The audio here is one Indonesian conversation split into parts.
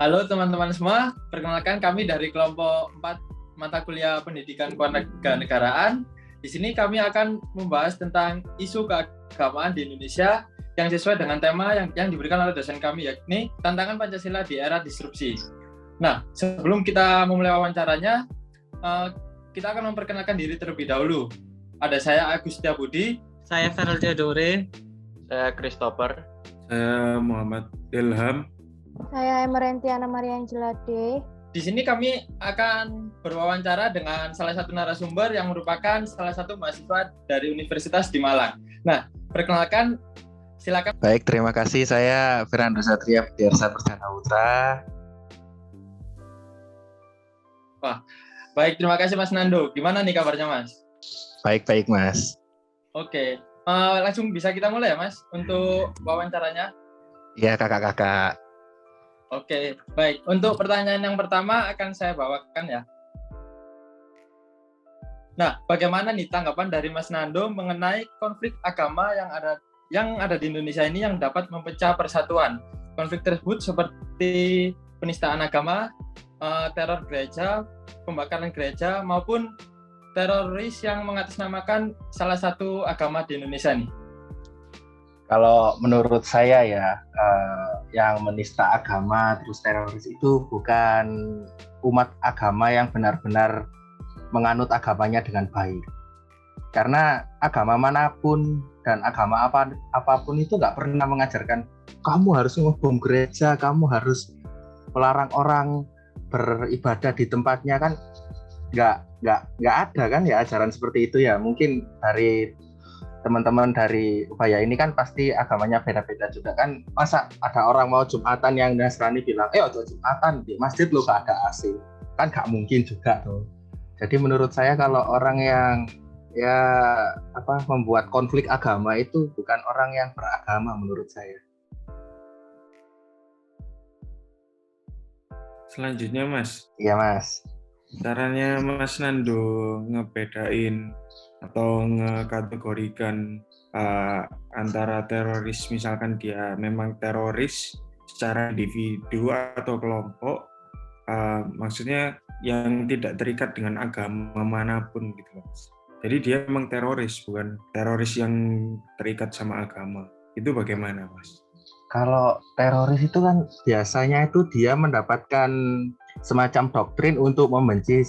Halo teman-teman semua, perkenalkan kami dari kelompok 4 mata kuliah Pendidikan Kewarganegaraan. Di sini kami akan membahas tentang isu keagamaan di Indonesia yang sesuai dengan tema yang diberikan oleh dosen kami, yakni tantangan Pancasila di era disrupsi. Nah, sebelum kita memulai wawancaranya, kita akan memperkenalkan diri terlebih dahulu. Ada saya Agus Setiabudi. Saya Farel Theodore. Saya Christopher. Saya Muhammad Ilham. Saya Emerentiana Mariangela D. Di sini kami akan berwawancara dengan salah satu narasumber yang merupakan salah satu mahasiswa dari Universitas di Malang. Nah, perkenalkan, silakan. Baik, terima kasih. Saya Fernando Satria Fidyarsa Perdana Putra. Wah, baik, terima kasih Mas Nando. Gimana nih kabarnya Mas? Baik, Mas. Oke, langsung bisa kita mulai ya Mas untuk wawancaranya? Iya, kakak-kakak. Oke, baik. Untuk pertanyaan yang pertama akan saya bawakan ya. Nah, bagaimana nih tanggapan dari Mas Nando mengenai konflik agama yang ada di Indonesia ini yang dapat memecah persatuan? Konflik tersebut seperti penistaan agama, teror gereja, pembakaran gereja, maupun teroris yang mengatasnamakan salah satu agama di Indonesia nih. Kalau menurut saya ya, yang menista agama terus teroris itu bukan umat agama yang benar-benar menganut agamanya dengan baik. Karena agama manapun dan agama apapun itu nggak pernah mengajarkan kamu harus ngebom gereja, kamu harus melarang orang beribadah di tempatnya, kan nggak ada kan ya ajaran seperti itu ya. Mungkin dari teman-teman dari Ubaya ini kan pasti agamanya beda-beda juga kan. Masa ada orang mau Jumatan yang Nasrani bilang, Jumatan di masjid lo gak ada AC, kan gak mungkin juga tuh. Jadi menurut saya kalau orang yang membuat konflik agama itu bukan orang yang beragama menurut saya. Selanjutnya Mas. Iya Mas. Caranya Mas Nando ngebedain atau ngekategorikan antara teroris, misalkan dia memang teroris secara individu atau kelompok, maksudnya yang tidak terikat dengan agama manapun gitu Mas. Jadi dia memang teroris, bukan teroris yang terikat sama agama. Itu bagaimana Mas? Kalau teroris itu kan biasanya itu dia mendapatkan semacam doktrin untuk membenci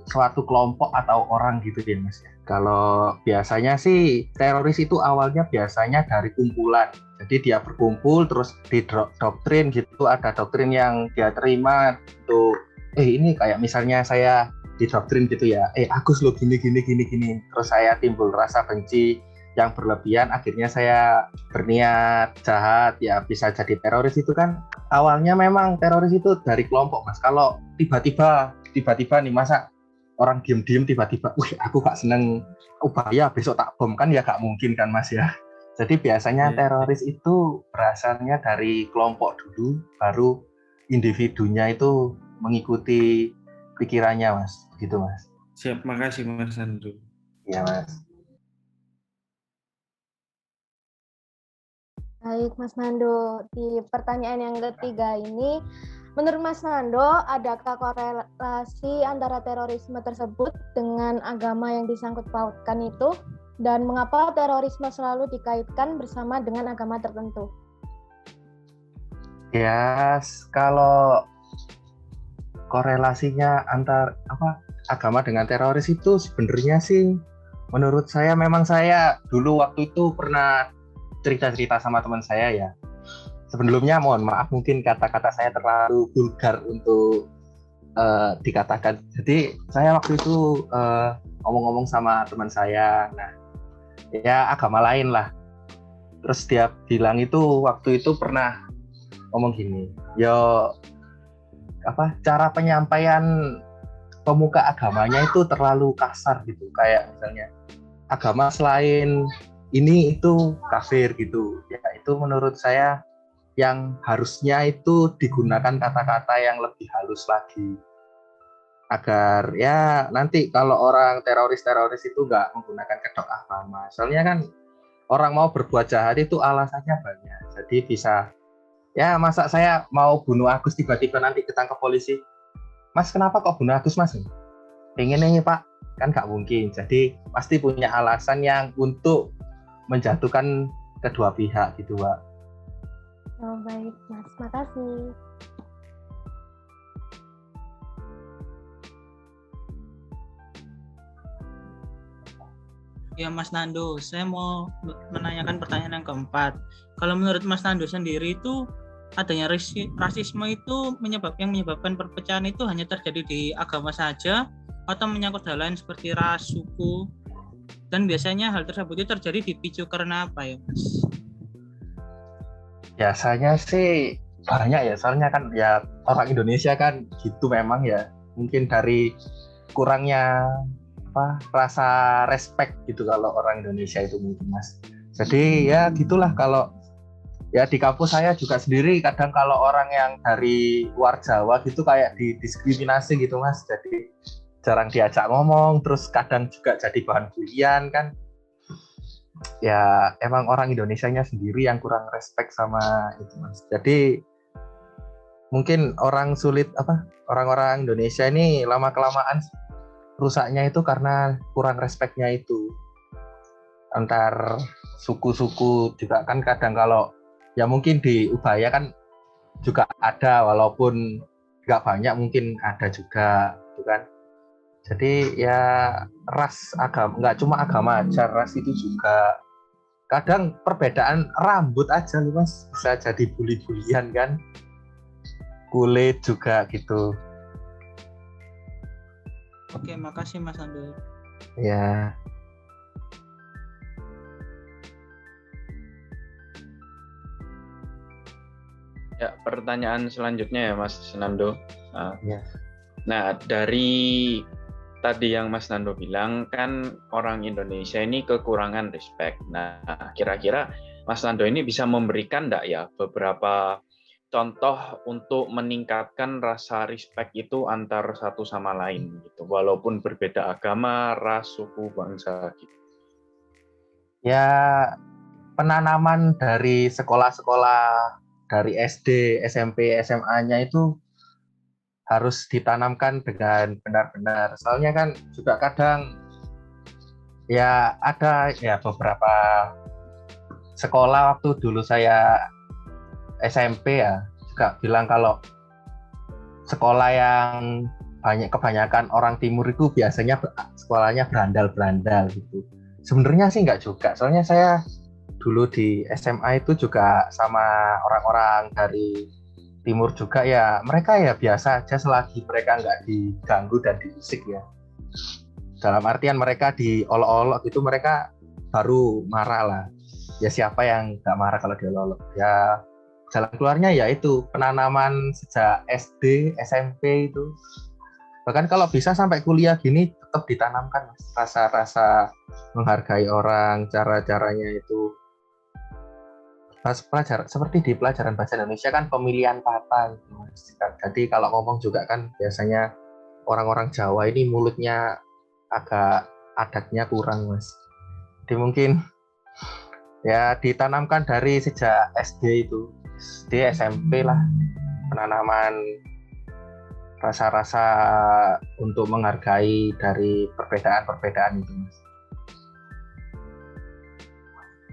suatu kelompok atau orang gitu ya Mas. Kalau biasanya sih teroris itu awalnya biasanya dari kumpulan. Jadi dia berkumpul terus didoktrin gitu, ada doktrin yang dia terima untuk ini kayak misalnya saya didoktrin gitu ya. Agus lo gini. Terus saya timbul rasa benci yang berlebihan, akhirnya saya berniat jahat, ya bisa jadi teroris. Itu kan awalnya memang teroris itu dari kelompok Mas. Kalau tiba-tiba nih masa orang diem-diem tiba-tiba, aku gak seneng Ubaya besok tak bom, kan ya gak mungkin kan Mas ya. Jadi biasanya teroris itu berasalnya dari kelompok dulu, baru individunya itu mengikuti pikirannya Mas, gitu Mas. Siap, makasih Mas Nando. Iya Mas. Baik Mas Nando, di pertanyaan yang ketiga ini, menurut Mas Nando, adakah korelasi antara terorisme tersebut dengan agama yang disangkut pautkan itu? Dan mengapa terorisme selalu dikaitkan bersama dengan agama tertentu? Ya, kalau korelasinya antar agama dengan teroris itu sebenarnya sih, menurut saya memang saya dulu waktu itu pernah cerita sama teman saya ya. Sebelumnya mohon maaf mungkin kata-kata saya terlalu vulgar untuk dikatakan. Jadi saya waktu itu ngomong-ngomong sama teman saya, nah ya agama lain lah. Terus dia bilang itu waktu itu pernah ngomong gini, cara penyampaian pemuka agamanya itu terlalu kasar gitu, kayak misalnya agama selain ini itu kafir gitu. Ya itu menurut saya yang harusnya itu digunakan kata-kata yang lebih halus lagi. Agar ya nanti kalau orang teroris itu nggak menggunakan kedok agama. Soalnya kan orang mau berbuat jahat itu alasannya banyak. Jadi bisa Ya, masa saya mau bunuh Agus tiba-tiba nanti ketangkap polisi. Mas, kenapa kok bunuh Agus, Mas? Pengen nih, Pak. Kan nggak mungkin. Jadi, pasti punya alasan yang untuk menjatuhkan kedua pihak gitu, Pak. Oh, baik, Mas. Makasih. Ya Mas Nando, saya mau menanyakan pertanyaan yang keempat. Kalau menurut Mas Nando sendiri itu adanya rasisme itu yang menyebabkan perpecahan itu hanya terjadi di agama saja atau menyangkut hal lain seperti ras, suku, dan biasanya hal tersebut itu terjadi dipicu karena apa ya Mas? Biasanya sih banyak ya, soalnya kan ya orang Indonesia kan gitu memang ya. Mungkin dari kurangnya rasa respect gitu kalau orang Indonesia itu mungkin, Mas. Jadi ya gitulah, kalau ya di kampus saya juga sendiri kadang kalau orang yang dari luar Jawa gitu kayak didiskriminasi gitu, Mas. Jadi jarang diajak ngomong, terus kadang juga jadi bahan bulian kan. Ya emang orang Indonesianya sendiri yang kurang respect sama itu, Mas. Jadi mungkin orang-orang Indonesia ini lama kelamaan rusaknya itu karena kurang respectnya itu antar suku-suku juga kan. Kadang kalau ya mungkin di Ubaya kan juga ada, walaupun nggak banyak mungkin ada juga gitu kan. Jadi ya ras, agama, nggak cuma agama aja, ras itu juga kadang perbedaan rambut aja nih, Mas, bisa jadi bully-bulian kan, kulit juga gitu. Oke, makasih Mas Nando. Ya. Ya, pertanyaan selanjutnya ya Mas Nando. Ya. Nah, dari tadi yang Mas Nando bilang kan orang Indonesia ini kekurangan respect. Nah, kira-kira Mas Nando ini bisa memberikan enggak ya beberapa contoh untuk meningkatkan rasa respect itu antar satu sama lain gitu, walaupun berbeda agama, ras, suku, bangsa gitu. Ya, penanaman dari sekolah-sekolah, dari SD, SMP, SMA-nya itu harus ditanamkan dengan benar-benar. Soalnya kan juga kadang ya ada ya beberapa sekolah waktu dulu saya SMP ya juga bilang kalau sekolah yang kebanyakan orang timur itu biasanya sekolahnya berandal-berandal gitu. Sebenarnya sih nggak juga, soalnya saya dulu di SMA itu juga sama orang-orang dari timur juga ya, mereka ya biasa aja selagi mereka nggak diganggu dan diusik ya. Dalam artian mereka diolok-olok itu mereka baru marah lah. Ya siapa yang nggak marah kalau diolok-olok? Ya jalan keluarnya yaitu penanaman sejak SD, SMP itu. Bahkan kalau bisa sampai kuliah gini tetap ditanamkan, Mas, rasa-rasa menghargai orang, cara-caranya itu. Seperti di pelajaran bahasa Indonesia kan pemilihan kata gitu, Mas. Jadi kalau ngomong juga kan biasanya orang-orang Jawa ini mulutnya agak adatnya kurang, Mas. Jadi mungkin ya ditanamkan dari sejak SD itu. SD, SMP lah, penanaman rasa-rasa untuk menghargai dari perbedaan-perbedaan itu, Mas.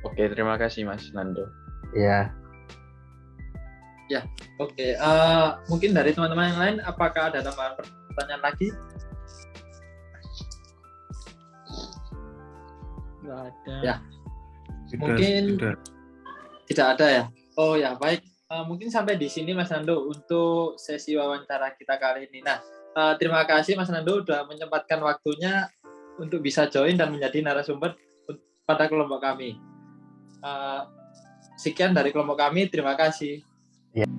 Oke, terima kasih Mas Nando. Ya. Ya, oke. Mungkin dari teman-teman yang lain, apakah ada tambahan pertanyaan lagi? Nggak ada. Ya. Mungkin tidak ada ya. Oh ya, baik. Mungkin sampai di sini Mas Nando untuk sesi wawancara kita kali ini. Nah, terima kasih Mas Nando sudah menyempatkan waktunya untuk bisa join dan menjadi narasumber pada kelompok kami. Sekian dari kelompok kami, terima kasih. Ya.